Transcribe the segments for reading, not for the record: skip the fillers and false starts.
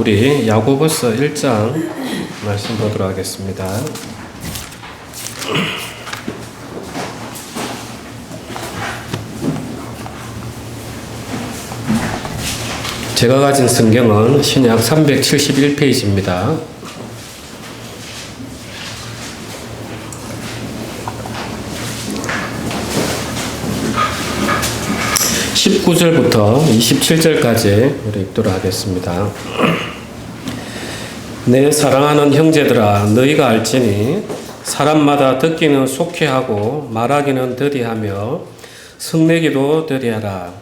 우리 야고보서 1장 말씀 보도록 하겠습니다. 제가 가진 성경은 신약 371페이지입니다. (19절부터) (27절까지) 우리 읽도록 하겠습니다. 내 사랑하는 형제들아, 너희가 알지니 사람마다 듣기는 속히하고 말하기는 더디하며 성내기도 더디하라.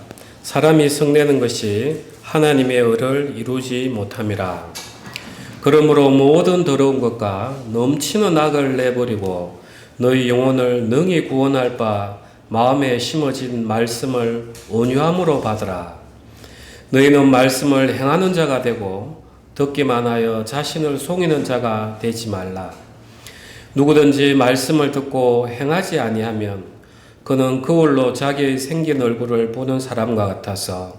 사람이 성내는 것이 하나님의 의를 이루지 못함이라. 그러므로 모든 더러운 것과 넘치는 악을 내버리고 너희 영혼을 능히 구원할 바 마음에 심어진 말씀을 온유함으로 받으라. 너희는 말씀을 행하는 자가 되고 듣기만 하여 자신을 속이는 자가 되지 말라. 누구든지 말씀을 듣고 행하지 아니하면 그는 거울로 자기의 생긴 얼굴을 보는 사람과 같아서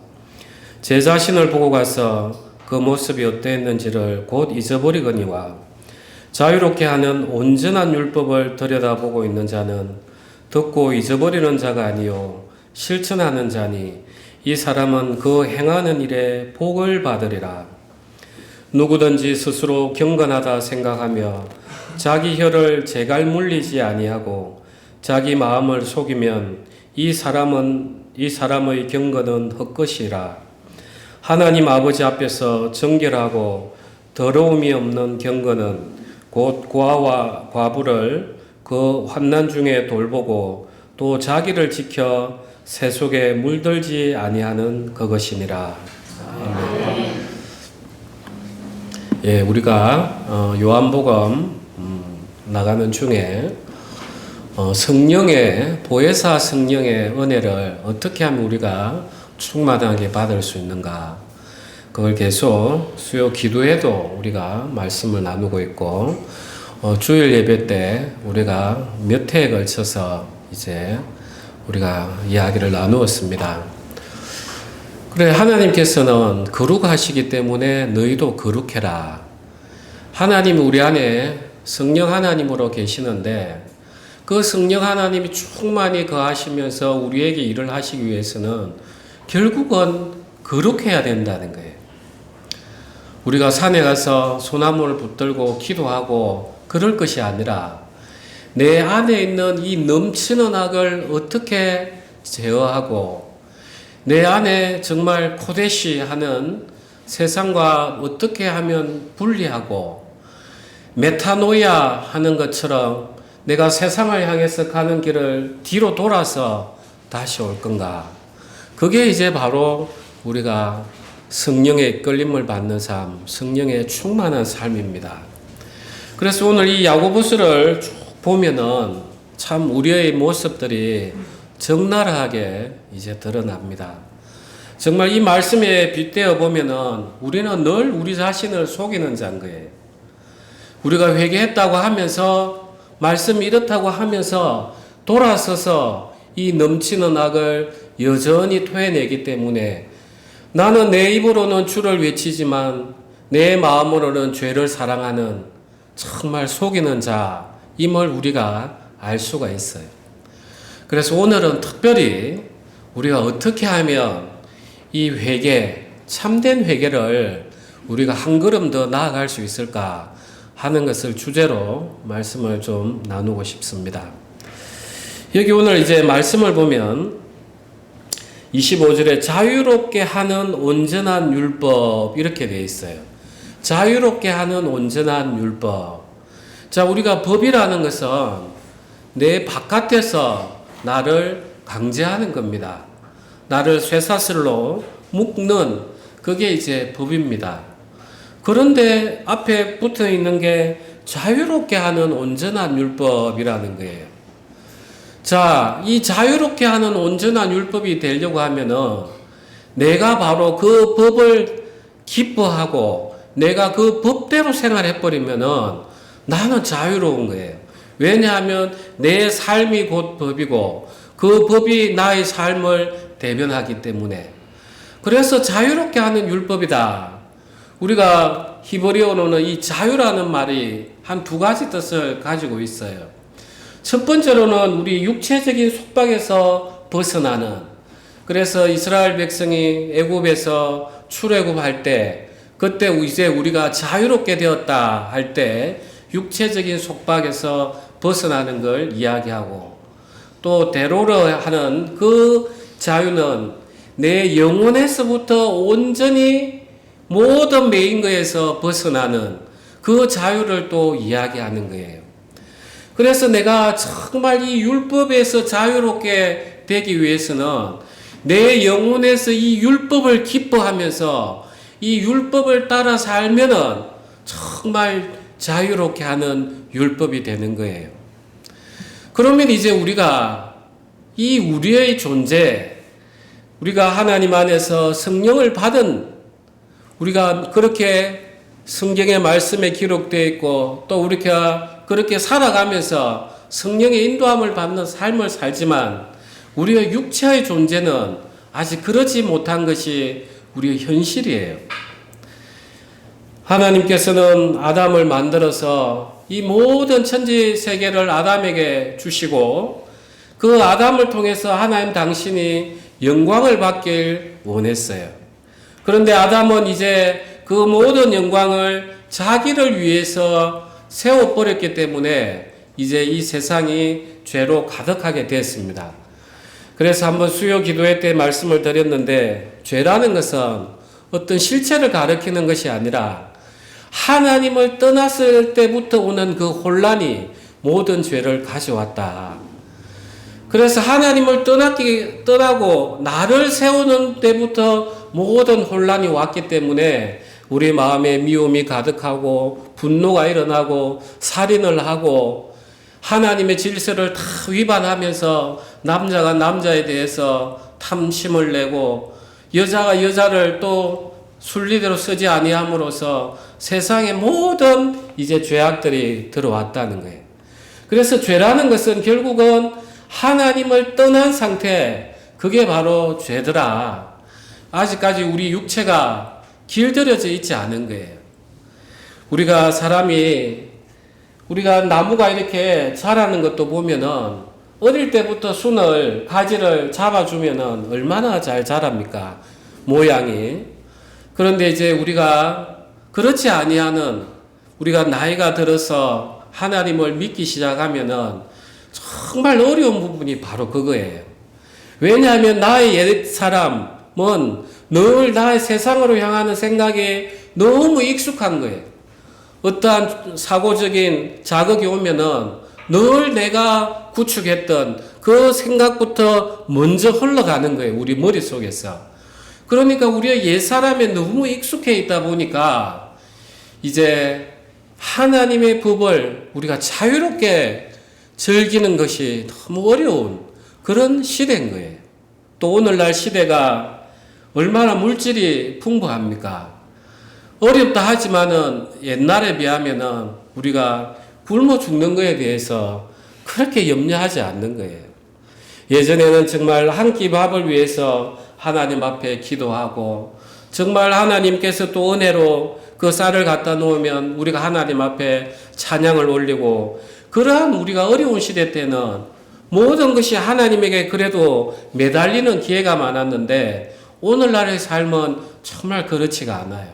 제 자신을 보고 가서 그 모습이 어떠했는지를 곧 잊어버리거니와, 자유롭게 하는 온전한 율법을 들여다보고 있는 자는 듣고 잊어버리는 자가 아니요 실천하는 자니 이 사람은 그 행하는 일에 복을 받으리라. 누구든지 스스로 경건하다 생각하며 자기 혀를 제갈 물리지 아니하고 자기 마음을 속이면 이 사람의 경건은 헛것이라. 하나님 아버지 앞에서 정결하고 더러움이 없는 경건은 곧 고아와 과부를 그 환난 중에 돌보고 또 자기를 지켜 새 속에 물들지 아니하는 그것이니라. 아멘. 예, 우리가 요한복음 나가는 중에 성령의 보혜사 성령의 은혜를 어떻게 하면 우리가 충만하게 받을 수 있는가, 그걸 계속 수요 기도에도 우리가 말씀을 나누고 있고, 주일 예배 때 우리가 몇 회에 걸쳐서 이제 우리가 이야기를 나누었습니다. 그래, 하나님께서는 거룩하시기 때문에 너희도 거룩해라. 하나님이 우리 안에 성령 하나님으로 계시는데 그 성령 하나님이 충만히 거하시면서 우리에게 일을 하시기 위해서는 결국은 거룩해야 된다는 거예요. 우리가 산에 가서 소나무를 붙들고 기도하고 그럴 것이 아니라 내 안에 있는 이 넘치는 악을 어떻게 제어하고 내 안에 정말 코데시 하는 세상과 어떻게 하면 분리하고 메타노이아 하는 것처럼 내가 세상을 향해서 가는 길을 뒤로 돌아서 다시 올 건가. 그게 이제 바로 우리가 성령의 이끌림을 받는 삶, 성령의 충만한 삶입니다. 그래서 오늘 이 야고보서를 쭉 보면은 참 우리의 모습들이 적나라하게 이제 드러납니다. 정말 이 말씀에 빗대어 보면은 우리는 늘 우리 자신을 속이는 자인 거예요. 우리가 회개했다고 하면서 말씀이 이렇다고 하면서 돌아서서 이 넘치는 악을 여전히 토해내기 때문에 나는 내 입으로는 주를 외치지만 내 마음으로는 죄를 사랑하는 정말 속이는 자임을 우리가 알 수가 있어요. 그래서 오늘은 특별히 우리가 어떻게 하면 이 회개, 참된 회개를 우리가 한 걸음 더 나아갈 수 있을까 하는 것을 주제로 말씀을 좀 나누고 싶습니다. 여기 오늘 이제 말씀을 보면 25절에 자유롭게 하는 온전한 율법 이렇게 되어 있어요. 자유롭게 하는 온전한 율법. 자, 우리가 법이라는 것은 내 바깥에서 나를 강제하는 겁니다. 나를 쇠사슬로 묶는 그게 이제 법입니다. 그런데 앞에 붙어 있는 게 자유롭게 하는 온전한 율법이라는 거예요. 자, 이 자유롭게 하는 온전한 율법이 되려고 하면은 내가 바로 그 법을 기뻐하고 내가 그 법대로 생활해버리면은 나는 자유로운 거예요. 왜냐하면 내 삶이 곧 법이고 그 법이 나의 삶을 대변하기 때문에. 그래서 자유롭게 하는 율법이다. 우리가 히브리어로는 이 자유라는 말이 한 두 가지 뜻을 가지고 있어요. 첫 번째로는 우리 육체적인 속박에서 벗어나는, 그래서 이스라엘 백성이 애굽에서 출애굽할 때, 그때 이제 우리가 자유롭게 되었다 할 때 육체적인 속박에서 벗어나는 걸 이야기하고, 또 데로르 하는 그 자유는 내 영혼에서부터 온전히 모든 매인 것에서 벗어나는 그 자유를 또 이야기하는 거예요. 그래서 내가 정말 이 율법에서 자유롭게 되기 위해서는 내 영혼에서 이 율법을 기뻐하면서 이 율법을 따라 살면은 정말 자유롭게 하는 율법이 되는 거예요. 그러면 이제 우리가 이 우리의 존재, 우리가 하나님 안에서 성령을 받은, 우리가 그렇게 성경의 말씀에 기록되어 있고 또 우리가 그렇게 살아가면서 성령의 인도함을 받는 삶을 살지만 우리의 육체의 존재는 아직 그러지 못한 것이 우리의 현실이에요. 하나님께서는 아담을 만들어서 이 모든 천지 세계를 아담에게 주시고 그 아담을 통해서 하나님 당신이 영광을 받길 원했어요. 그런데 아담은 이제 그 모든 영광을 자기를 위해서 세워버렸기 때문에 이제 이 세상이 죄로 가득하게 됐습니다. 그래서 한번 수요 기도회 때 말씀을 드렸는데, 죄라는 것은 어떤 실체를 가리키는 것이 아니라 하나님을 떠났을 때부터 오는 그 혼란이 모든 죄를 가져왔다. 그래서 하나님을 떠나고 나를 세우는 때부터 모든 혼란이 왔기 때문에 우리 마음에 미움이 가득하고 분노가 일어나고 살인을 하고 하나님의 질서를 다 위반하면서 남자가 남자에 대해서 탐심을 내고 여자가 여자를 또 순리대로 쓰지 아니함으로써 세상의 모든 이제 죄악들이 들어왔다는 거예요. 그래서 죄라는 것은 결국은 하나님을 떠난 상태, 그게 바로 죄더라. 아직까지 우리 육체가 길들여져 있지 않은 거예요. 우리가 나무가 이렇게 자라는 것도 보면은 어릴 때부터 순을, 가지를 잡아주면은 얼마나 잘 자랍니까? 모양이. 그런데 이제 우리가 그렇지 아니하는, 우리가 나이가 들어서 하나님을 믿기 시작하면은 정말 어려운 부분이 바로 그거예요. 왜냐하면 나의 옛 사람은 늘 나의 세상으로 향하는 생각이 너무 익숙한 거예요. 어떠한 사고적인 자극이 오면은 늘 내가 구축했던 그 생각부터 먼저 흘러가는 거예요. 우리 머릿속에서. 그러니까 우리가 옛사람에 너무 익숙해 있다 보니까 이제 하나님의 법을 우리가 자유롭게 즐기는 것이 너무 어려운 그런 시대인 거예요. 또 오늘날 시대가 얼마나 물질이 풍부합니까? 어렵다 하지만은 옛날에 비하면은 우리가 굶어 죽는 거에 대해서 그렇게 염려하지 않는 거예요. 예전에는 정말 한 끼 밥을 위해서 하나님 앞에 기도하고 정말 하나님께서 또 은혜로 그 쌀을 갖다 놓으면 우리가 하나님 앞에 찬양을 올리고, 그러한 우리가 어려운 시대 때는 모든 것이 하나님에게 그래도 매달리는 기회가 많았는데 오늘날의 삶은 정말 그렇지가 않아요.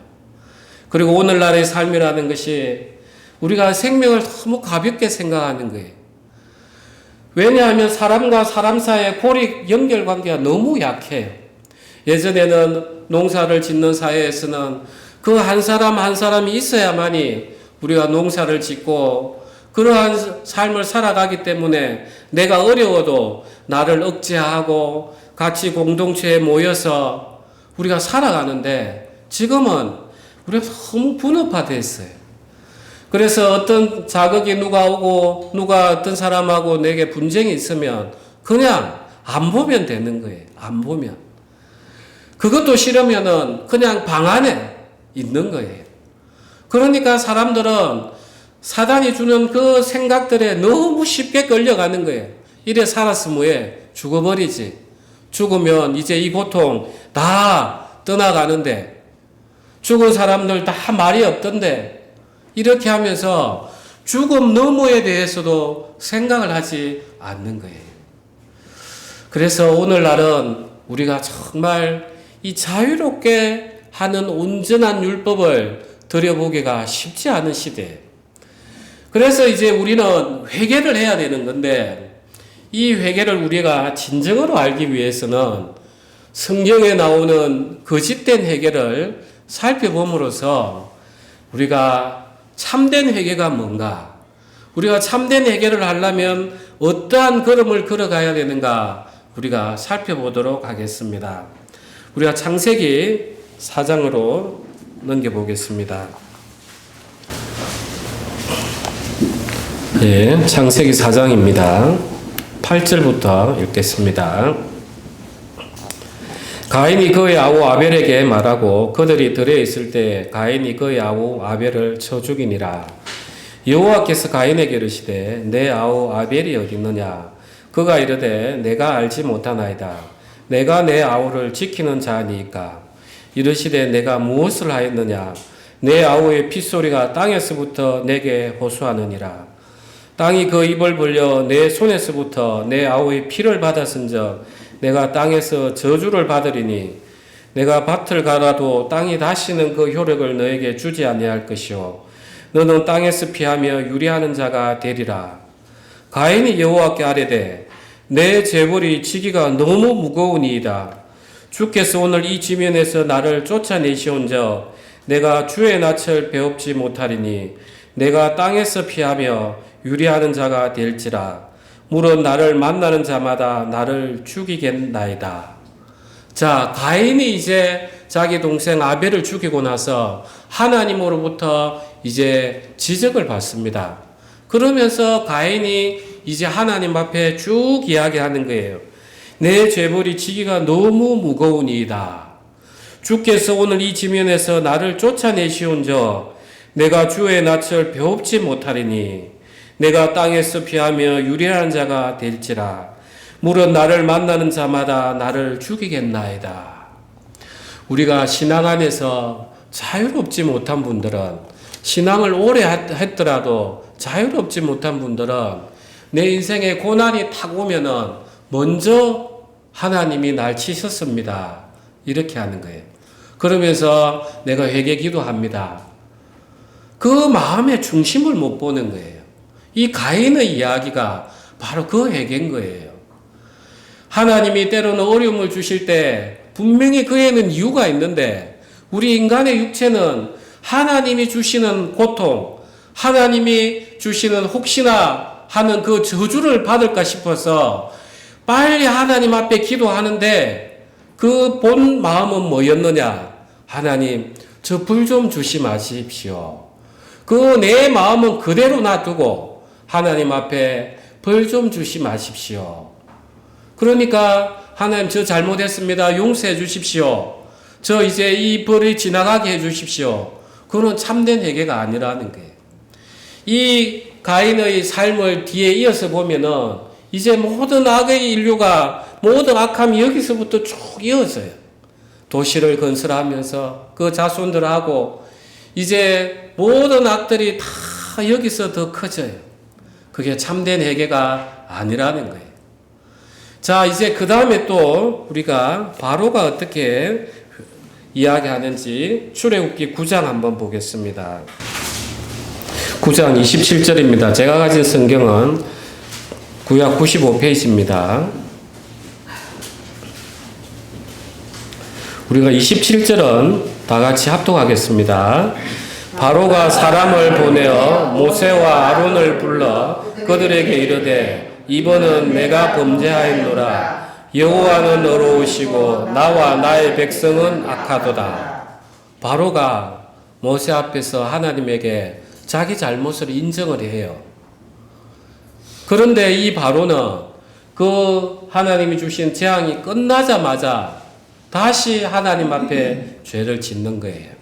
그리고 오늘날의 삶이라는 것이 우리가 생명을 너무 가볍게 생각하는 거예요. 왜냐하면 사람과 사람 사이의 고리 연결 관계가 너무 약해요. 예전에는 농사를 짓는 사회에서는 그 한 사람 한 사람이 있어야만이 우리가 농사를 짓고 그러한 삶을 살아가기 때문에 내가 어려워도 나를 억제하고 같이 공동체에 모여서 우리가 살아가는데, 지금은 우리가 너무 분업화됐어요. 그래서 어떤 자극이 누가 오고 누가 어떤 사람하고 내게 분쟁이 있으면 그냥 안 보면 되는 거예요. 안 보면. 그것도 싫으면은 그냥 방 안에 있는 거예요. 그러니까 사람들은 사단이 주는 그 생각들에 너무 쉽게 끌려가는 거예요. 이래 살았으면 왜 죽어버리지. 죽으면 이제 이 고통 다 떠나가는데, 죽은 사람들 다 말이 없던데 이렇게 하면서 죽음 너머에 대해서도 생각을 하지 않는 거예요. 그래서 오늘날은 우리가 정말 이 자유롭게 하는 온전한 율법을 들여보기가 쉽지 않은 시대예요. 그래서 이제 우리는 회개를 해야 되는 건데 이 회개를 우리가 진정으로 알기 위해서는 성경에 나오는 거짓된 회개를 살펴봄으로써 우리가 참된 회개가 뭔가, 우리가 참된 회개를 하려면 어떠한 걸음을 걸어가야 되는가 우리가 살펴보도록 하겠습니다. 우리가 창세기 4장으로 넘겨보겠습니다. 예, 창세기 4장입니다. 8절부터 읽겠습니다. 가인이 그의 아우 아벨에게 말하고 그들이 들에 있을 때 가인이 그의 아우 아벨을 쳐 죽이니라. 여호와께서 가인에게 이르시되 내 아우 아벨이 어디 있느냐? 그가 이르되 내가 알지 못하나이다. 내가 내 아우를 지키는 자니까. 이르시되 내가 무엇을 하였느냐? 내 아우의 핏소리가 땅에서부터 내게 호소하느니라. 땅이 그 입을 벌려 내 손에서부터 내 아우의 피를 받았은즉 내가 땅에서 저주를 받으리니 내가 밭을 갈아도 땅이 다시는 그 효력을 너에게 주지 아니할 것이요 너는 땅에서 피하며 유리하는 자가 되리라. 가인이 여호와께 아뢰되 내 재벌이 지기가 너무 무거우니이다. 주께서 오늘 이 지면에서 나를 쫓아내시온즉 내가 주의 낯을 배웁지 못하리니 내가 땅에서 피하며 유리하는 자가 될지라. 물은 나를 만나는 자마다 나를 죽이겠나이다. 자, 가인이 이제 자기 동생 아벨을 죽이고 나서 하나님으로부터 이제 지적을 받습니다. 그러면서 가인이 이제 하나님 앞에 쭉 이야기하는 거예요. 내 죄벌이 지기가 너무 무거우니이다. 주께서 오늘 이 지면에서 나를 쫓아내시온즉 내가 주의 낯을 배웁지 못하리니 내가 땅에서 피하며 유리한 자가 될지라. 물은 나를 만나는 자마다 나를 죽이겠나이다. 우리가 신앙 안에서 자유롭지 못한 분들은, 신앙을 오래 했더라도 자유롭지 못한 분들은 내 인생에 고난이 탁 오면은 먼저 하나님이 날 치셨습니다. 이렇게 하는 거예요. 그러면서 내가 회개 기도합니다. 그 마음의 중심을 못 보는 거예요. 이 가인의 이야기가 바로 그 회개인 거예요. 하나님이 때로는 어려움을 주실 때 분명히 그에는 이유가 있는데 우리 인간의 육체는 하나님이 주시는 고통, 하나님이 주시는 혹시나 하는 그 저주를 받을까 싶어서 빨리 하나님 앞에 기도하는데 그 본 마음은 뭐였느냐? 하나님, 저 불 좀 조심하십시오. 그 내 마음은 그대로 놔두고 하나님 앞에 벌 좀 조심하십시오. 그러니까 하나님 저 잘못했습니다. 용서해 주십시오. 저 이제 이 벌이 지나가게 해 주십시오. 그건 참된 회개가 아니라는 거예요. 이 가인의 삶을 뒤에 이어서 보면은 이제 모든 악의 인류가 모든 악함이 여기서부터 쭉 이어져요. 도시를 건설하면서 그 자손들하고 이제 모든 악들이 다 여기서 더 커져요. 그게 참된 회개가 아니라는 거예요. 자, 이제 그 다음에 또 우리가 바로가 어떻게 이야기하는지 출애굽기 9장 한번 보겠습니다. 9장 27절입니다. 제가 가진 성경은 구약 95페이지입니다. 우리가 27절은 다 같이 합독하겠습니다. 바로가 사람을 보내어 모세와 아론을 불러 그들에게 이르되 이번은 내가 범죄하였노라. 여호와는 의로우시고 나와 나의 백성은 악하도다. 바로가 모세 앞에서 하나님에게 자기 잘못을 인정을 해요. 그런데 이 바로는 그 하나님이 주신 재앙이 끝나자마자 다시 하나님 앞에 죄를 짓는 거예요.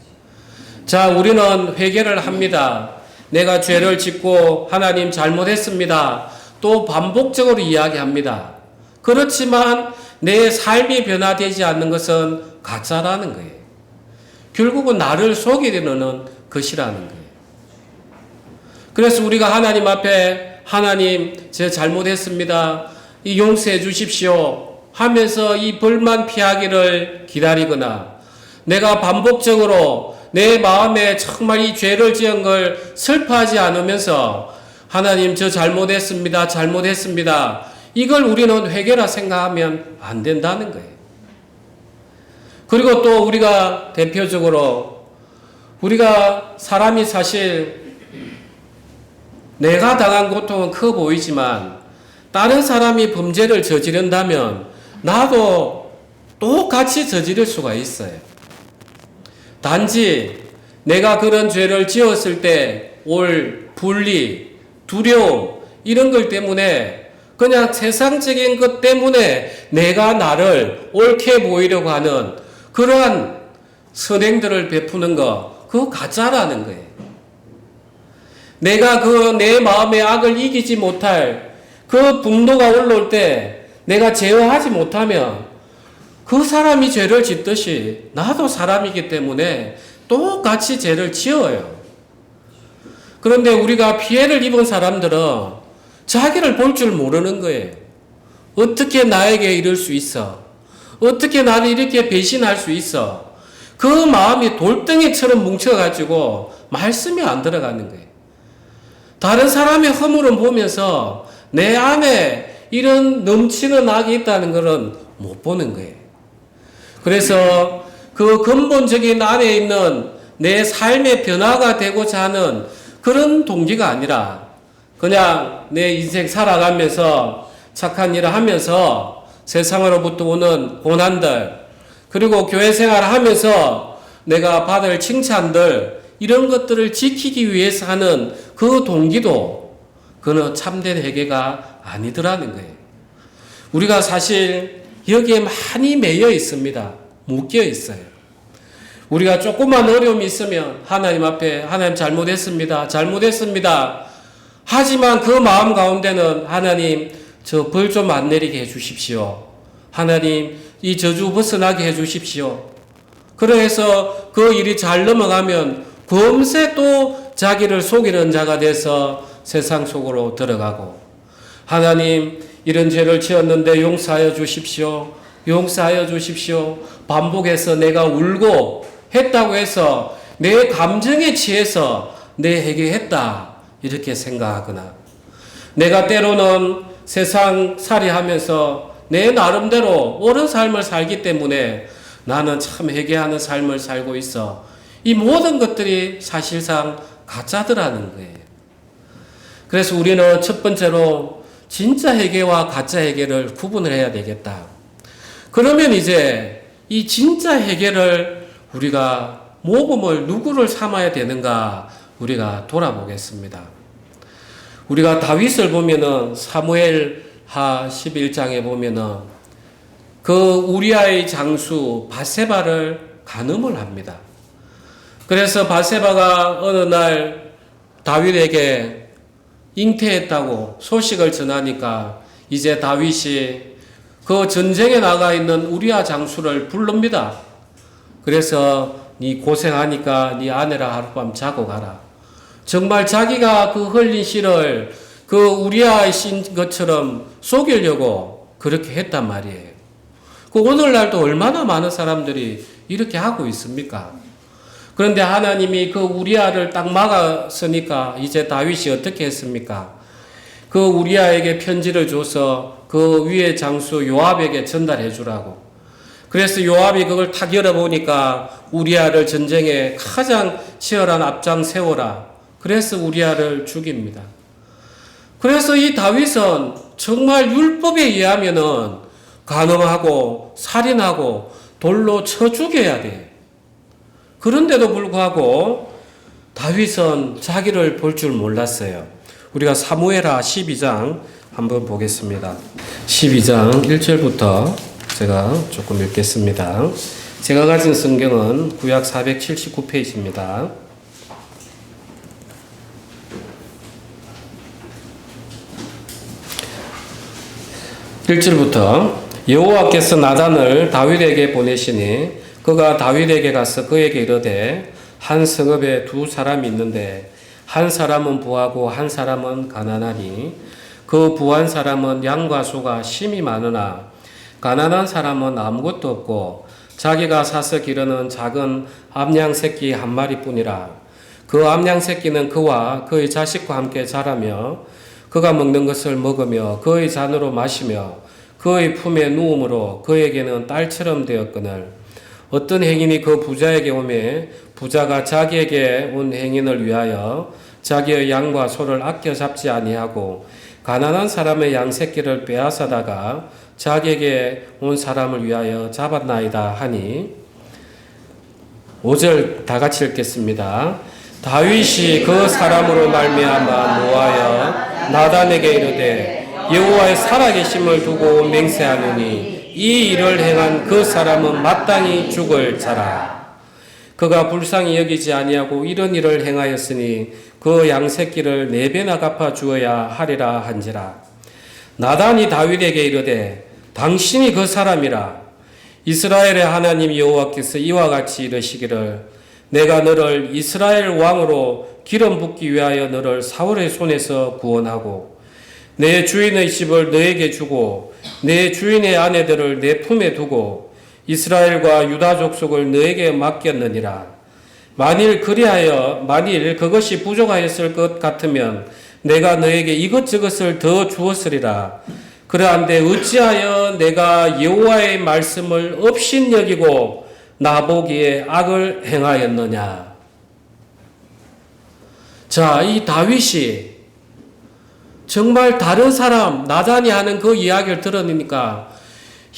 자, 우리는 회개를 합니다. 내가 죄를 짓고 하나님 잘못했습니다. 또 반복적으로 이야기합니다. 그렇지만 내 삶이 변화되지 않는 것은 가짜라는 거예요. 결국은 나를 속이려는 것이라는 거예요. 그래서 우리가 하나님 앞에 하나님 제 잘못했습니다. 이 용서해 주십시오 하면서 이 벌만 피하기를 기다리거나 내가 반복적으로 내 마음에 정말 이 죄를 지은 걸 슬퍼하지 않으면서 하나님 저 잘못했습니다. 잘못했습니다. 이걸 우리는 회개라 생각하면 안 된다는 거예요. 그리고 또 우리가 대표적으로 우리가 사람이 사실 내가 당한 고통은 커 보이지만 다른 사람이 범죄를 저지른다면 나도 똑같이 저지를 수가 있어요. 단지 내가 그런 죄를 지었을 때 올 분리, 두려움 이런 것 때문에 그냥 세상적인 것 때문에 내가 나를 옳게 보이려고 하는 그러한 선행들을 베푸는 거 그거 가짜라는 거예요. 내가 그 내 마음의 악을 이기지 못할 그 분노가 올라올 때 내가 제어하지 못하면 그 사람이 죄를 짓듯이 나도 사람이기 때문에 똑같이 죄를 지어요. 그런데 우리가 피해를 입은 사람들은 자기를 볼 줄 모르는 거예요. 어떻게 나에게 이럴 수 있어? 어떻게 나를 이렇게 배신할 수 있어? 그 마음이 돌덩이처럼 뭉쳐가지고 말씀이 안 들어가는 거예요. 다른 사람의 허물을 보면서 내 안에 이런 넘치는 악이 있다는 것은 못 보는 거예요. 그래서 그 근본적인 안에 있는 내 삶의 변화가 되고자 하는 그런 동기가 아니라 그냥 내 인생 살아가면서 착한 일을 하면서 세상으로부터 오는 고난들 그리고 교회 생활을 하면서 내가 받을 칭찬들 이런 것들을 지키기 위해서 하는 그 동기도 그는 참된 회개가 아니더라는 거예요. 우리가 사실 여기에 많이 매여 있습니다. 묶여 있어요. 우리가 조그만 어려움이 있으면 하나님 앞에 하나님 잘못했습니다. 잘못했습니다. 하지만 그 마음 가운데는 하나님 저 벌 좀 안 내리게 해 주십시오. 하나님 이 저주 벗어나게 해 주십시오. 그래서 그 일이 잘 넘어가면 금세 또 자기를 속이는 자가 돼서 세상 속으로 들어가고 하나님 이런 죄를 지었는데 용서하여 주십시오. 용서하여 주십시오. 반복해서 내가 울고 했다고 해서 내 감정에 취해서 내 회개했다 이렇게 생각하거나 내가 때로는 세상 살이하면서 내 나름대로 옳은 삶을 살기 때문에 나는 참 회개하는 삶을 살고 있어. 이 모든 것들이 사실상 가짜더라는 거예요. 그래서 우리는 첫 번째로 진짜 회개와 가짜 회개를 구분을 해야 되겠다. 그러면 이제 이 진짜 회개를 우리가 모범을 누구를 삼아야 되는가 우리가 돌아보겠습니다. 우리가 다윗을 보면은 사무엘하 11장에 보면은 그 우리아의 장수 밧세바를 간음을 합니다. 그래서 밧세바가 어느 날 다윗에게 잉태했다고 소식을 전하니까 이제 다윗이 그 전쟁에 나가 있는 우리아 장수를 부릅니다. 그래서 네 고생하니까 네 아내랑 하룻밤 자고 가라. 정말 자기가 그 흘린 씨를 그 우리아의 신 것처럼 속이려고 그렇게 했단 말이에요. 그 오늘날도 얼마나 많은 사람들이 이렇게 하고 있습니까? 그런데 하나님이 그 우리아를 딱 막았으니까 이제 다윗이 어떻게 했습니까? 그 우리아에게 편지를 줘서 그 위의 장수 요압에게 전달해 주라고. 그래서 요압이 그걸 탁 열어보니까 우리아를 전쟁에 가장 치열한 앞장 세워라. 그래서 우리아를 죽입니다. 그래서 이 다윗은 정말 율법에 의하면은 간음하고 살인하고 돌로 쳐 죽여야 돼. 그런데도 불구하고 다윗은 자기를 볼 줄 몰랐어요. 우리가 사무엘하 12장 한번 보겠습니다. 12장 1절부터 제가 조금 읽겠습니다. 제가 가진 성경은 구약 479페이지입니다. 1절부터 여호와께서 나단을 다윗에게 보내시니 그가 다윗에게 가서 그에게 이르되 한 성읍에 두 사람이 있는데 한 사람은 부하고 한 사람은 가난하니 그 부한 사람은 양과 소가 심이 많으나 가난한 사람은 아무것도 없고 자기가 사서 기르는 작은 암양 새끼 한 마리뿐이라. 그 암양 새끼는 그와 그의 자식과 함께 자라며 그가 먹는 것을 먹으며 그의 잔으로 마시며 그의 품에 누움으로 그에게는 딸처럼 되었거늘 어떤 행인이 그 부자에게 오매 부자가 자기에게 온 행인을 위하여 자기의 양과 소를 아껴 잡지 아니하고 가난한 사람의 양 새끼를 빼앗아다가 자기에게 온 사람을 위하여 잡았나이다 하니 5절 다 같이 읽겠습니다. 다윗이 그 사람으로 말미암아 노하여 나단에게 이르되 여호와의 살아계심을 두고 맹세하노니 이 일을 행한 그 사람은 마땅히 죽을 자라. 그가 불쌍히 여기지 아니하고 이런 일을 행하였으니 그 양새끼를 4배나 갚아 주어야 하리라 한지라. 나단이 다윗에게 이르되 당신이 그 사람이라. 이스라엘의 하나님 여호와께서 이와 같이 이르시기를 내가 너를 이스라엘 왕으로 기름 붓기 위하여 너를 사울의 손에서 구원하고 내 주인의 집을 너에게 주고 내 주인의 아내들을 내 품에 두고 이스라엘과 유다 족속을 너에게 맡겼느니라. 만일 그것이 부족하였을 것 같으면 내가 너에게 이것저것을 더 주었으리라. 그러한데 어찌하여 내가 여호와의 말씀을 업신여기고 나보기에 악을 행하였느냐. 자, 이 다윗이 정말 다른 사람 나단이 하는 그 이야기를 들으니까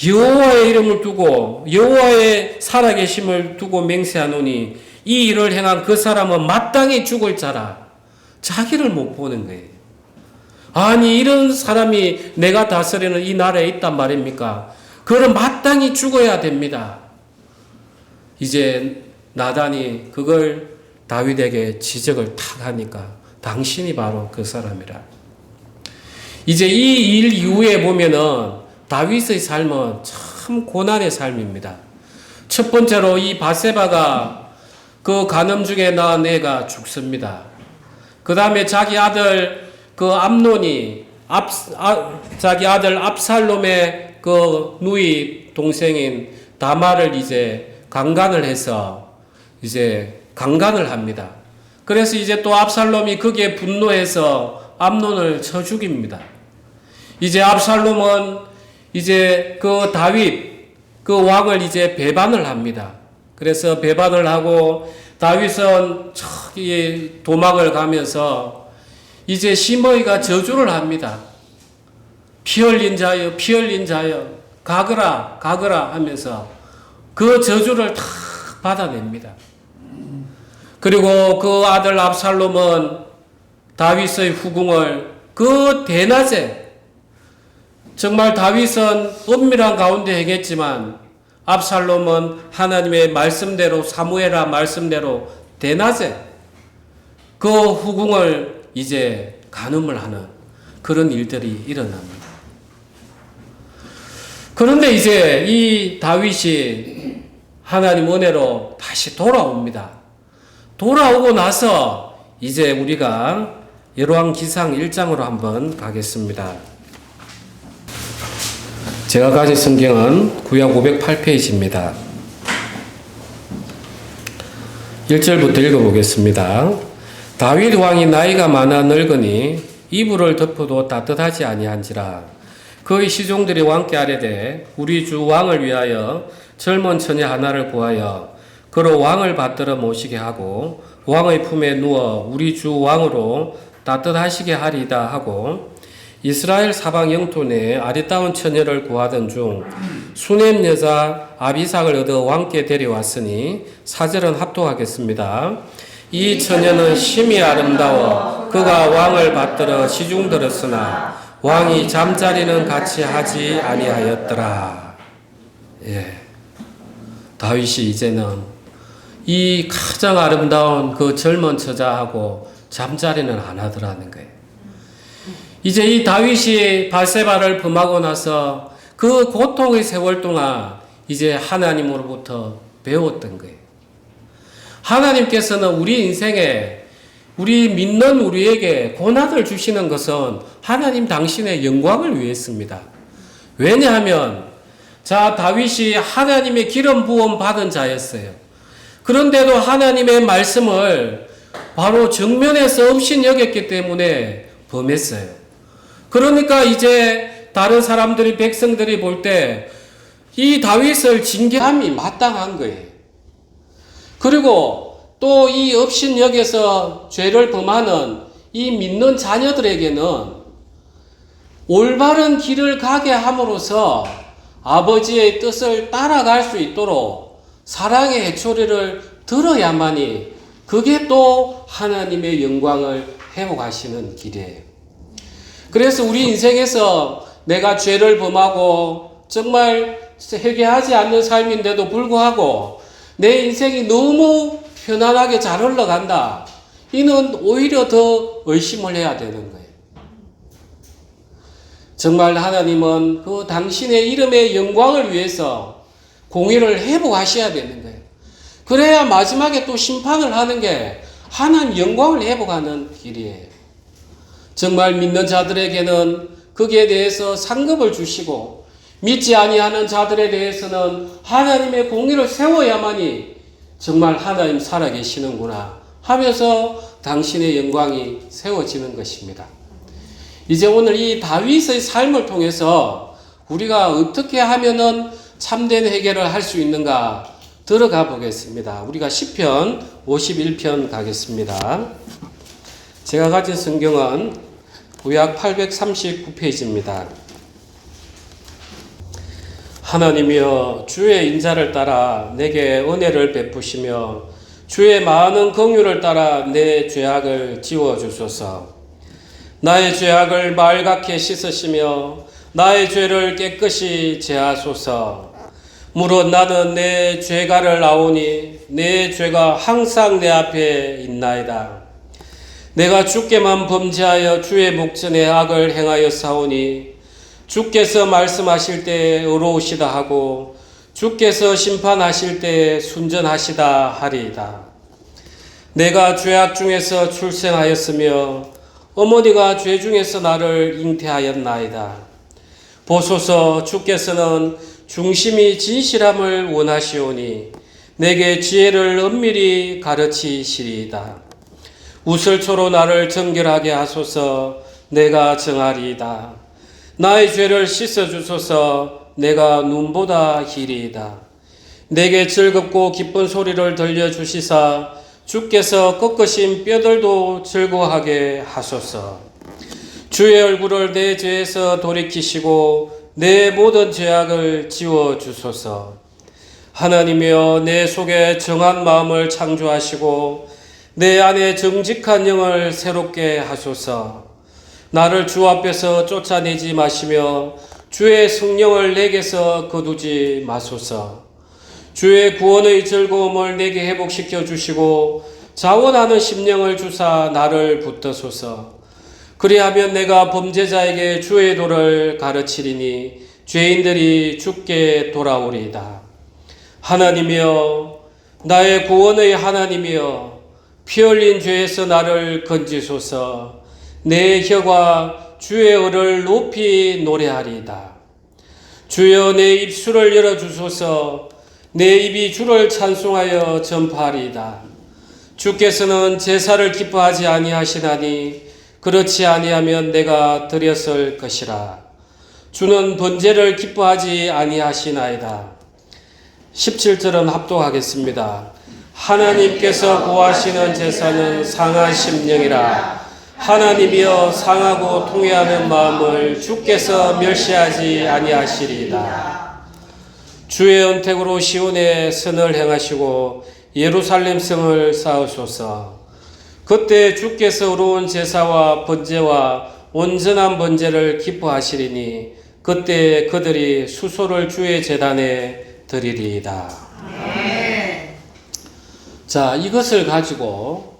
여호와의 이름을 두고 여호와의 살아계심을 두고 맹세하노니 이 일을 행한 그 사람은 마땅히 죽을 자라. 자기를 못 보는 거예요. 아니 이런 사람이 내가 다스리는 이 나라에 있단 말입니까? 그럼 마땅히 죽어야 됩니다. 이제 나단이 그걸 다윗에게 지적을 탁 하니까 당신이 바로 그 사람이라. 이제 이 일 이후에 보면은 다윗의 삶은 참 고난의 삶입니다. 첫 번째로 이 바세바가 그 간음 중에 낳은 애가 죽습니다. 그 다음에 자기 아들 그 암논이 자기 아들 압살롬의 그 누이 동생인 다말을 이제 강간을 해서 이제 강간을 합니다. 그래서 이제 또 압살롬이 거기에 분노해서 암논을 쳐 죽입니다. 이제 압살롬은 이제 그 다윗 그 왕을 이제 배반을 합니다. 그래서 배반을 하고 다윗은 저기 도망을 가면서 이제 시므이가 저주를 합니다. 피 흘린 자여 피 흘린 자여 가거라 가거라 하면서 그 저주를 다 받아냅니다. 그리고 그 아들 압살롬은 다윗의 후궁을 그 대낮에 정말 다윗은 은밀한 가운데 행했지만 압살롬은 하나님의 말씀대로 사무엘아 말씀대로 대낮에 그 후궁을 이제 간음을 하는 그런 일들이 일어납니다. 그런데 이제 이 다윗이 하나님 은혜로 다시 돌아옵니다. 돌아오고 나서 이제 우리가 열왕기상 1장으로 한번 가겠습니다. 제가 가진 성경은 구약 508페이지입니다. 1절부터 읽어보겠습니다. 다윗 왕이 나이가 많아 늙으니 이불을 덮어도 따뜻하지 아니한지라. 그의 시종들이 왕께 아뢰되 우리 주 왕을 위하여 젊은 처녀 하나를 구하여 그로 왕을 받들어 모시게 하고 왕의 품에 누워 우리 주 왕으로 따뜻하시게 하리이다 하고 이스라엘 사방 영토 내에 아리따운 처녀를 구하던 중 수넴 여자 아비삭을 얻어 왕께 데려왔으니 4절은 합독하겠습니다. 이 처녀는 심히 아름다워 그가 왕을 받들어 시중들었으나 왕이 잠자리는 같이 하지 아니하였더라. 예. 다윗이 이제는 이 가장 아름다운 그 젊은 처자하고 잠자리는 안 하더라는 거예요. 이제 이 다윗이 바세바를 범하고 나서 그 고통의 세월 동안 이제 하나님으로부터 배웠던 거예요. 하나님께서는 우리 인생에 우리 믿는 우리에게 고난을 주시는 것은 하나님 당신의 영광을 위해서입니다. 왜냐하면 자, 다윗이 하나님의 기름 부음 받은 자였어요. 그런데도 하나님의 말씀을 바로 정면에서 업신여겼기 때문에 범했어요. 그러니까 이제 다른 사람들이, 백성들이 볼 때 이 다윗을 징계함이 마땅한 거예요. 그리고 또 이 업신여겨서 죄를 범하는 이 믿는 자녀들에게는 올바른 길을 가게 함으로써 아버지의 뜻을 따라갈 수 있도록 사랑의 회초리를 들어야만이 그게 또 하나님의 영광을 회복하시는 길이에요. 그래서 우리 인생에서 내가 죄를 범하고 정말 회개하지 않는 삶인데도 불구하고 내 인생이 너무 편안하게 잘 흘러간다. 이는 오히려 더 의심을 해야 되는 거예요. 정말 하나님은 그 당신의 이름의 영광을 위해서 공의를 회복하셔야 되는 거예요. 그래야 마지막에 또 심판을 하는 게 하나님 영광을 회복하는 길이에요. 정말 믿는 자들에게는 거기에 대해서 상급을 주시고 믿지 아니하는 자들에 대해서는 하나님의 공의를 세워야만이 정말 하나님 살아계시는구나 하면서 당신의 영광이 세워지는 것입니다. 이제 오늘 이 다윗의 삶을 통해서 우리가 어떻게 하면은 참된 회개를 할 수 있는가 들어가 보겠습니다. 우리가 시편 51편 가겠습니다. 제가 가진 성경은 구약 839페이지입니다. 하나님이여 주의 인자를 따라 내게 은혜를 베푸시며 주의 많은 긍휼을 따라 내 죄악을 지워주소서. 나의 죄악을 말갛게 씻으시며 나의 죄를 깨끗이 제하소서. 무릇 나는 내 죄가를 아오니 내 죄가 항상 내 앞에 있나이다. 내가 주께만 범죄하여 주의 목전에 악을 행하여 사오니 주께서 말씀하실 때 의로우시다 하고 주께서 심판하실 때 순전하시다 하리이다. 내가 죄악 중에서 출생하였으며 어머니가 죄 중에서 나를 잉태하였나이다. 보소서 주께서는 중심이 진실함을 원하시오니 내게 지혜를 은밀히 가르치시리이다. 우슬초로 나를 정결하게 하소서. 내가 정하리이다. 나의 죄를 씻어주소서. 내가 눈보다 희리이다. 내게 즐겁고 기쁜 소리를 들려주시사 주께서 꺾으신 뼈들도 즐거워하게 하소서. 주의 얼굴을 내 죄에서 돌이키시고 내 모든 죄악을 지워주소서. 하나님이여 내 속에 정한 마음을 창조하시고 내 안에 정직한 영을 새롭게 하소서. 나를 주 앞에서 쫓아내지 마시며 주의 성령을 내게서 거두지 마소서. 주의 구원의 즐거움을 내게 회복시켜 주시고 자원하는 심령을 주사 나를 붙드소서. 그리하면 내가 범죄자에게 주의 도를 가르치리니 죄인들이 주께 돌아오리이다. 하나님이여 나의 구원의 하나님이여 피 흘린 죄에서 나를 건지소서. 내 혀가 주의 의를 높이 노래하리이다. 주여 내 입술을 열어주소서. 내 입이 주를 찬송하여 전파하리이다. 주께서는 제사를 기뻐하지 아니하시나니 그렇지 아니하면 내가 드렸을 것이라. 주는 번제를 기뻐하지 아니하시나이다. 17절은 합독하겠습니다. 하나님께서 구하시는 제사는 상한 심령이라. 하나님이여 상하고 통회하는 마음을 주께서 멸시하지 아니하시리이다. 주의 언택으로 시온에 선을 행하시고 예루살렘 성을 쌓으소서. 그때 주께서 의로운 제사와 번제와 온전한 번제를 기뻐하시리니 그때 그들이 수소를 주의 제단에 드리리이다. 자, 이것을 가지고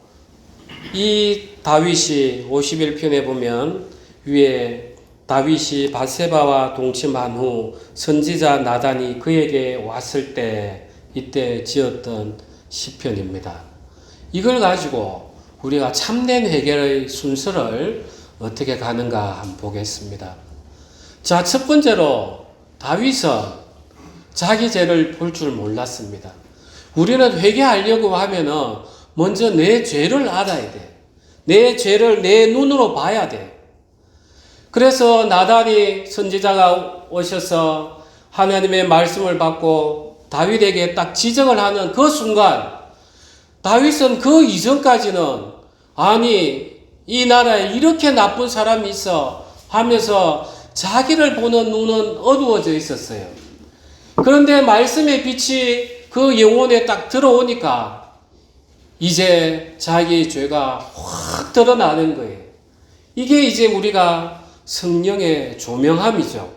이 다윗이 51편에 보면 위에 다윗이 밧세바와 동침한 후 선지자 나단이 그에게 왔을 때 이때 지었던 시편입니다. 이걸 가지고 우리가 참된 회개의 순서를 어떻게 가는가 한번 보겠습니다. 자, 첫 번째로 다윗은 자기 죄를 볼 줄 몰랐습니다. 우리는 회개하려고 하면은 먼저 내 죄를 알아야 돼. 내 죄를 내 눈으로 봐야 돼. 그래서 나단이 선지자가 오셔서 하나님의 말씀을 받고 다윗에게 딱 지적을 하는 그 순간 다윗은 그 이전까지는 아니 이 나라에 이렇게 나쁜 사람이 있어 하면서 자기를 보는 눈은 어두워져 있었어요. 그런데 말씀의 빛이 그 영혼에 딱 들어오니까 이제 자기 죄가 확 드러나는 거예요. 이게 이제 우리가 성령의 조명함이죠.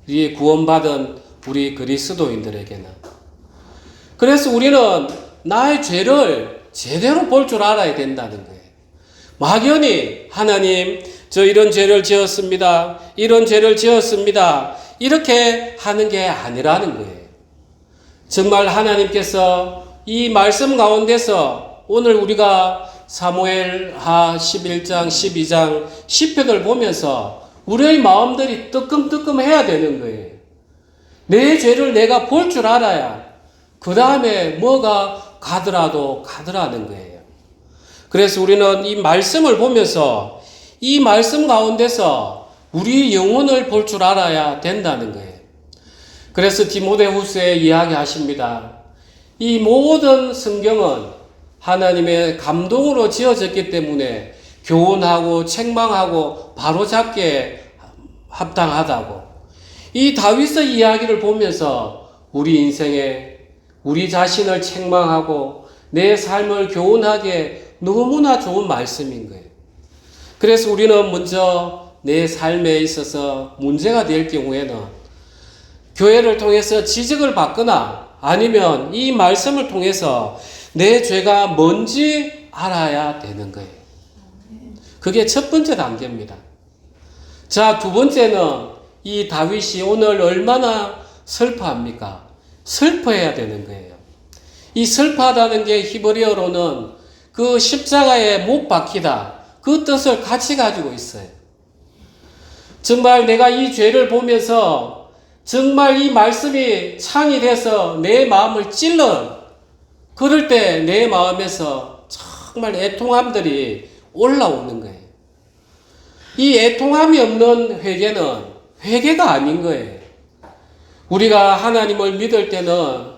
이 구원받은 우리 그리스도인들에게는. 그래서 우리는 나의 죄를 제대로 볼 줄 알아야 된다는 거예요. 막연히 하나님 저 이런 죄를 지었습니다. 이런 죄를 지었습니다. 이렇게 하는 게 아니라는 거예요. 정말 하나님께서 이 말씀 가운데서 오늘 우리가 사무엘하 11장, 12장, 10편을 보면서 우리의 마음들이 뜨끔뜨끔해야 되는 거예요. 내 죄를 내가 볼 줄 알아야 그 다음에 뭐가 가더라도 가더라는 거예요. 그래서 우리는 이 말씀을 보면서 이 말씀 가운데서 우리 영혼을 볼 줄 알아야 된다는 거예요. 그래서 디모데후서에 이야기하십니다. 이 모든 성경은 하나님의 감동으로 지어졌기 때문에 교훈하고 책망하고 바로잡기에 합당하다고. 이 다윗의 이야기를 보면서 우리 인생에 우리 자신을 책망하고 내 삶을 교훈하기에 너무나 좋은 말씀인 거예요. 그래서 우리는 먼저 내 삶에 있어서 문제가 될 경우에는 교회를 통해서 지적을 받거나 아니면 이 말씀을 통해서 내 죄가 뭔지 알아야 되는 거예요. 그게 첫 번째 단계입니다. 자, 두 번째는 이 다윗이 오늘 얼마나 슬퍼합니까? 슬퍼해야 되는 거예요. 이 슬퍼하다는 게 히브리어로는 그 십자가에 못 박히다. 그 뜻을 같이 가지고 있어요. 정말 내가 이 죄를 보면서 정말 이 말씀이 창이 돼서 내 마음을 찔러. 그럴 때 내 마음에서 정말 애통함들이 올라오는 거예요. 이 애통함이 없는 회개는 회개가 아닌 거예요. 우리가 하나님을 믿을 때는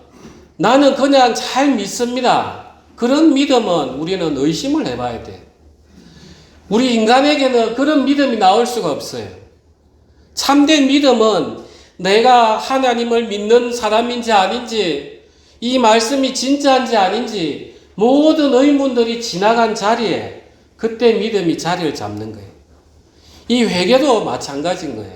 나는 그냥 잘 믿습니다. 그런 믿음은 우리는 의심을 해봐야 돼. 우리 인간에게는 그런 믿음이 나올 수가 없어요. 참된 믿음은 내가 하나님을 믿는 사람인지 아닌지, 이 말씀이 진짜인지 아닌지 모든 의문들이 지나간 자리에 그때 믿음이 자리를 잡는 거예요. 이 회개도 마찬가지인 거예요.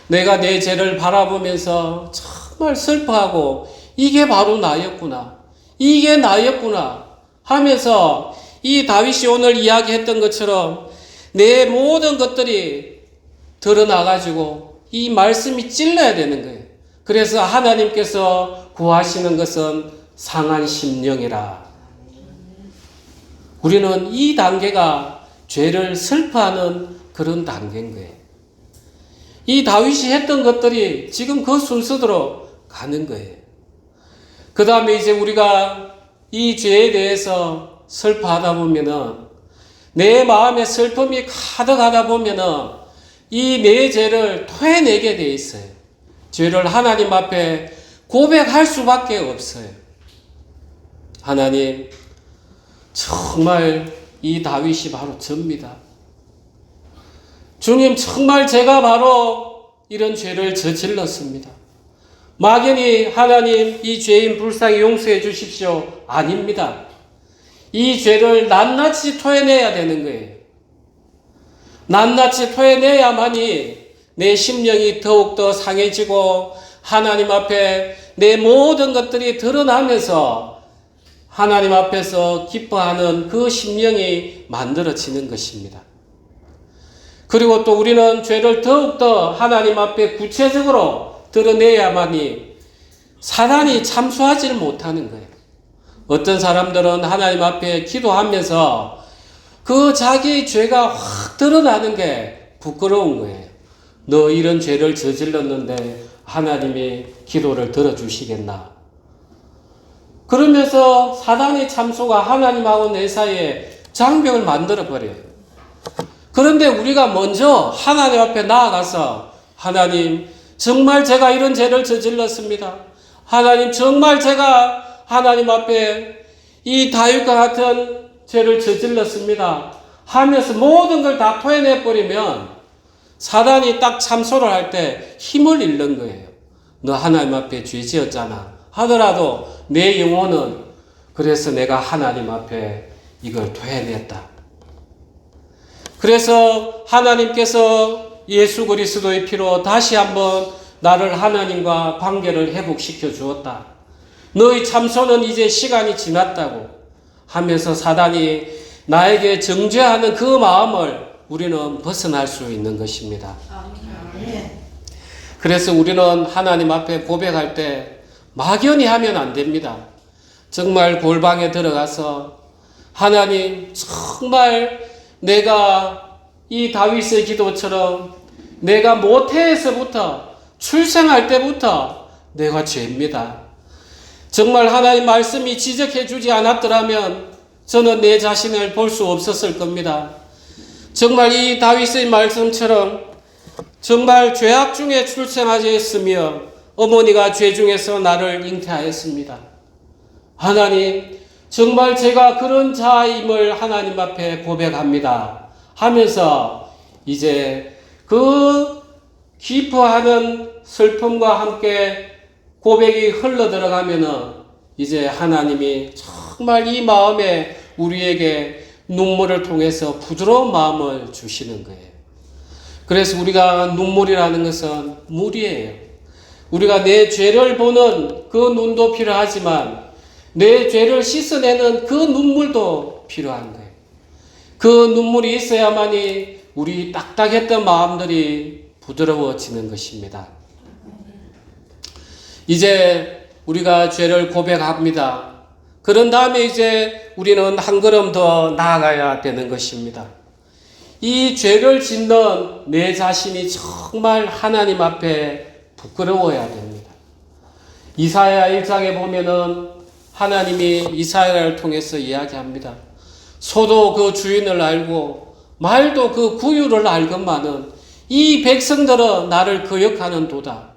내가 내 죄를 바라보면서 정말 슬퍼하고 이게 바로 나였구나. 이게 나였구나 하면서 이 다윗이 오늘 이야기했던 것처럼 내 모든 것들이 드러나가지고 이 말씀이 찔러야 되는 거예요. 그래서 하나님께서 구하시는 것은 상한 심령이라. 우리는 이 단계가 죄를 슬퍼하는 그런 단계인 거예요. 이 다윗이 했던 것들이 지금 그 순서대로 가는 거예요. 그 다음에 이제 우리가 이 죄에 대해서 슬퍼하다 보면은 내 마음에 슬픔이 가득하다 보면은 이 내 죄를 토해내게 돼 있어요. 죄를 하나님 앞에 고백할 수밖에 없어요. 하나님, 정말 이 다윗이 바로 접니다. 주님, 정말 제가 바로 이런 죄를 저질렀습니다. 막연히 하나님 이 죄인 불쌍히 용서해 주십시오. 아닙니다. 이 죄를 낱낱이 토해내야 되는 거예요. 낱낱이 토해내야만이 내 심령이 더욱더 상해지고 하나님 앞에 내 모든 것들이 드러나면서 하나님 앞에서 기뻐하는 그 심령이 만들어지는 것입니다. 그리고 또 우리는 죄를 더욱더 하나님 앞에 구체적으로 드러내야만이 사단이 참수하지를 못하는 거예요. 어떤 사람들은 하나님 앞에 기도하면서 그 자기 죄가 확 드러나는 게 부끄러운 거예요. 너 이런 죄를 저질렀는데 하나님이 기도를 들어주시겠나? 그러면서 사단의 참소가 하나님하고 내 사이에 장벽을 만들어버려요. 그런데 우리가 먼저 하나님 앞에 나아가서 하나님, 정말 제가 이런 죄를 저질렀습니다. 하나님, 정말 제가 하나님 앞에 이 다윗과 같은 죄를 저질렀습니다 하면서 모든 걸 다 토해내버리면 사단이 딱 참소를 할 때 힘을 잃는 거예요. 너 하나님 앞에 죄 지었잖아 하더라도 내 영혼은 그래서 내가 하나님 앞에 이걸 토해냈다. 그래서 하나님께서 예수 그리스도의 피로 다시 한번 나를 하나님과 관계를 회복시켜 주었다. 너의 참소는 이제 시간이 지났다고 하면서 사단이 나에게 정죄하는 그 마음을 우리는 벗어날 수 있는 것입니다. 그래서 우리는 하나님 앞에 고백할 때 막연히 하면 안 됩니다. 정말 골방에 들어가서 하나님, 정말 내가 이 다윗의 기도처럼 내가 모태에서부터 출생할 때부터 내가 죄입니다. 정말 하나님 말씀이 지적해 주지 않았더라면 저는 내 자신을 볼 수 없었을 겁니다. 정말 이 다윗의 말씀처럼 정말 죄악 중에 출생하지 했으며 어머니가 죄 중에서 나를 잉태하였습니다. 하나님, 정말 제가 그런 자임을 하나님 앞에 고백합니다 하면서 이제 그 기뻐하는 슬픔과 함께 고백이 흘러 들어가면은 이제 하나님이 정말 이 마음에 우리에게 눈물을 통해서 부드러운 마음을 주시는 거예요. 그래서 우리가 눈물이라는 것은 물이에요. 우리가 내 죄를 보는 그 눈도 필요하지만 내 죄를 씻어내는 그 눈물도 필요한 거예요. 그 눈물이 있어야만이 우리 딱딱했던 마음들이 부드러워지는 것입니다. 이제 우리가 죄를 고백합니다. 그런 다음에 이제 우리는 한 걸음 더 나아가야 되는 것입니다. 이 죄를 짓는 내 자신이 정말 하나님 앞에 부끄러워야 됩니다. 이사야 1장에 보면은 하나님이 이사야를 통해서 이야기합니다. 소도 그 주인을 알고 말도 그 구유를 알건만은 이 백성들은 나를 거역하는 도다.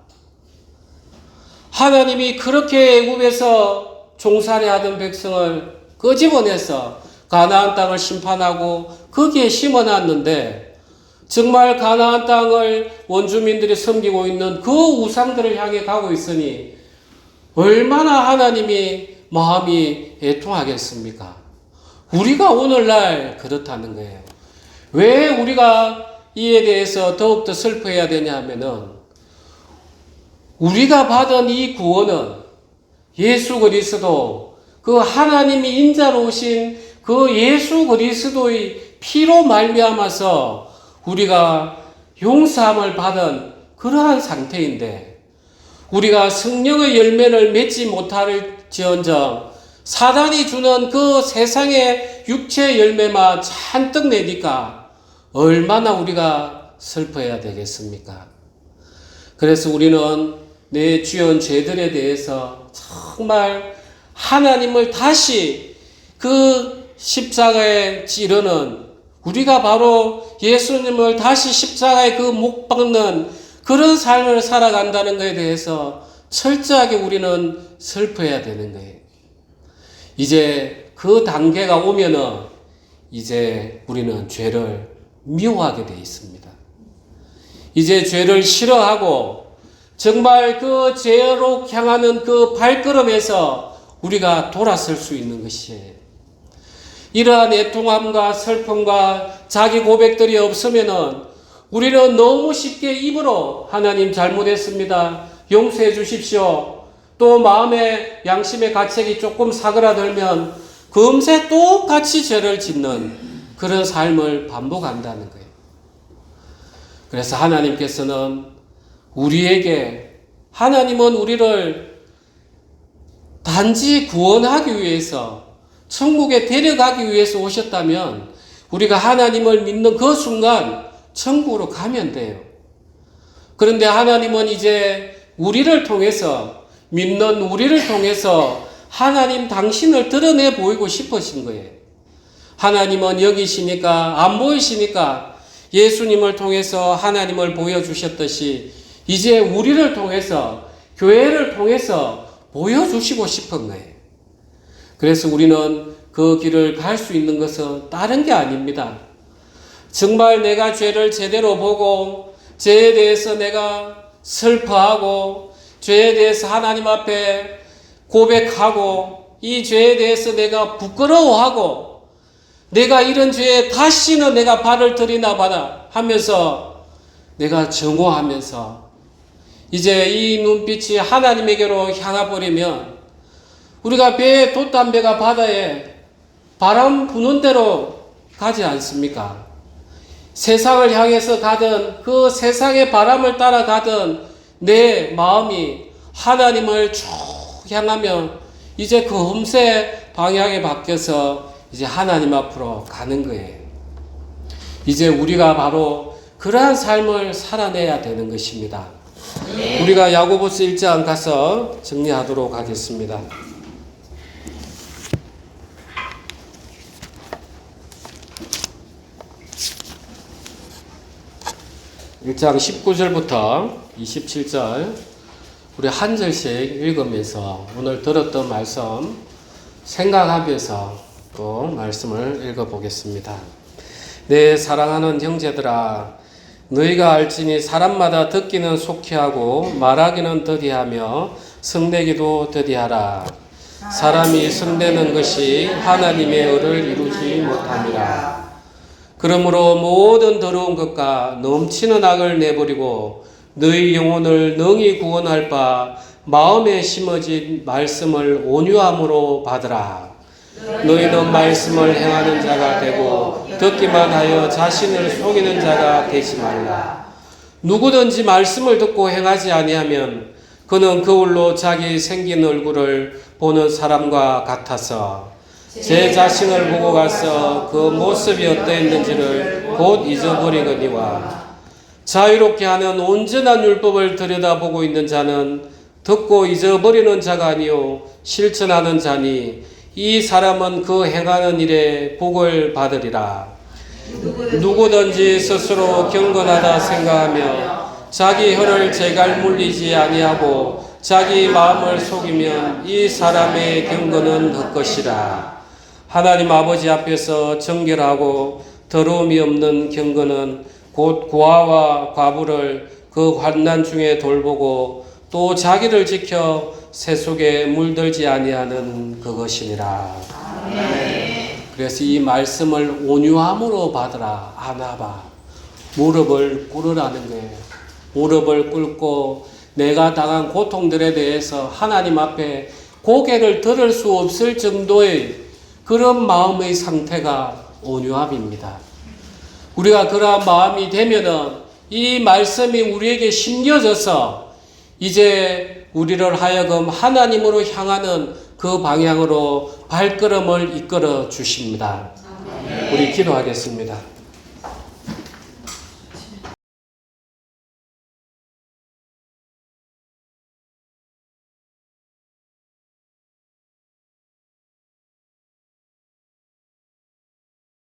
하나님이 그렇게 애굽에서 종살이 하던 백성을 끄집어내서 가나안 땅을 심판하고 거기에 심어놨는데 정말 가나안 땅을 원주민들이 섬기고 있는 그 우상들을 향해 가고 있으니 얼마나 하나님이 마음이 애통하겠습니까? 우리가 오늘날 그렇다는 거예요. 왜 우리가 이에 대해서 더욱더 슬퍼해야 되냐 하면은 우리가 받은 이 구원은 예수 그리스도 그 하나님이 인자로 오신 그 예수 그리스도의 피로 말미암아서 우리가 용서함을 받은 그러한 상태인데 우리가 성령의 열매를 맺지 못할지언정 사단이 주는 그 세상의 육체의 열매만 잔뜩 내니까 얼마나 우리가 슬퍼해야 되겠습니까? 그래서 우리는 내 지은 죄들에 대해서 정말 하나님을 다시 그 십자가에 찌르는 우리가 바로 예수님을 다시 십자가에 그 못 박는 그런 삶을 살아간다는 것에 대해서 철저하게 우리는 슬퍼해야 되는 거예요. 이제 그 단계가 오면은 이제 우리는 죄를 미워하게 되어 있습니다. 이제 죄를 싫어하고 정말 그 죄로 향하는 그 발걸음에서 우리가 돌아설 수 있는 것이에요. 이러한 애통함과 슬픔과 자기 고백들이 없으면은 우리는 너무 쉽게 입으로 하나님 잘못했습니다. 용서해 주십시오. 또 마음에 양심의 가책이 조금 사그라들면 금세 똑같이 죄를 짓는 그런 삶을 반복한다는 거예요. 그래서 하나님께서는 우리에게 하나님은 우리를 단지 구원하기 위해서, 천국에 데려가기 위해서 오셨다면 우리가 하나님을 믿는 그 순간 천국으로 가면 돼요. 그런데 하나님은 이제 우리를 통해서, 믿는 우리를 통해서 하나님 당신을 드러내 보이고 싶으신 거예요. 하나님은 여기시니까, 안 보이시니까 예수님을 통해서 하나님을 보여주셨듯이 이제 우리를 통해서, 교회를 통해서 보여주시고 싶은 거예요. 그래서 우리는 그 길을 갈 수 있는 것은 다른 게 아닙니다. 정말 내가 죄를 제대로 보고 죄에 대해서 내가 슬퍼하고 죄에 대해서 하나님 앞에 고백하고 이 죄에 대해서 내가 부끄러워하고 내가 이런 죄에 다시는 내가 발을 들이나 봐라 하면서 내가 정오하면서 이제 이 눈빛이 하나님에게로 향해버리면 우리가 배에 돛담배가 바다에 바람 부는 대로 가지 않습니까? 세상을 향해서 가든 그 세상의 바람을 따라가든 내 마음이 하나님을 쭉 향하면 이제 그 흠새 방향에 바뀌어서 이제 하나님 앞으로 가는 거예요. 이제 우리가 바로 그러한 삶을 살아내야 되는 것입니다. 우리가 야고보서 1장 가서 정리하도록 하겠습니다. 1장 19절부터 27절 우리 한 절씩 읽으면서 오늘 들었던 말씀 생각하면서 또 말씀을 읽어보겠습니다. 내 사랑하는 형제들아, 너희가 알지니 사람마다 듣기는 속히 하고 말하기는 더디하며 성내기도 더디하라. 사람이 성내는 것이 하나님의 의를 이루지 못함이라. 그러므로 모든 더러운 것과 넘치는 악을 내버리고 너희 영혼을 능히 구원할 바 마음에 심어진 말씀을 온유함으로 받으라. 너희는 말씀을 행하는 자가 되고 듣기만 하여 자신을 속이는 자가 되지 말라. 누구든지 말씀을 듣고 행하지 아니하면 그는 거울로 자기 생긴 얼굴을 보는 사람과 같아서 제 자신을 보고 가서 그 모습이 어떠했는지를 곧 잊어버리거니와 자유롭게 하는 온전한 율법을 들여다보고 있는 자는 듣고 잊어버리는 자가 아니요 실천하는 자니 이 사람은 그 행하는 일에 복을 받으리라. 누구든지 스스로 경건하다 생각하며 자기 혀를 제갈 물리지 아니하고 자기 마음을 속이면 이 사람의 경건은 헛것이라. 하나님 아버지 앞에서 정결하고 더러움이 없는 경건은 곧 고아와 과부를 그 환난 중에 돌보고 또 자기를 지켜 새 속에 물들지 아니하는 그것이니라. 아멘. 그래서 이 말씀을 온유함으로 받으라. 아나바. 무릎을 꿇으라는 거예요. 무릎을 꿇고 내가 당한 고통들에 대해서 하나님 앞에 고개를 들을 수 없을 정도의 그런 마음의 상태가 온유함입니다. 우리가 그러한 마음이 되면은 이 말씀이 우리에게 심겨져서 이제 우리를 하여금 하나님으로 향하는 그 방향으로 발걸음을 이끌어 주십니다. 우리 기도하겠습니다.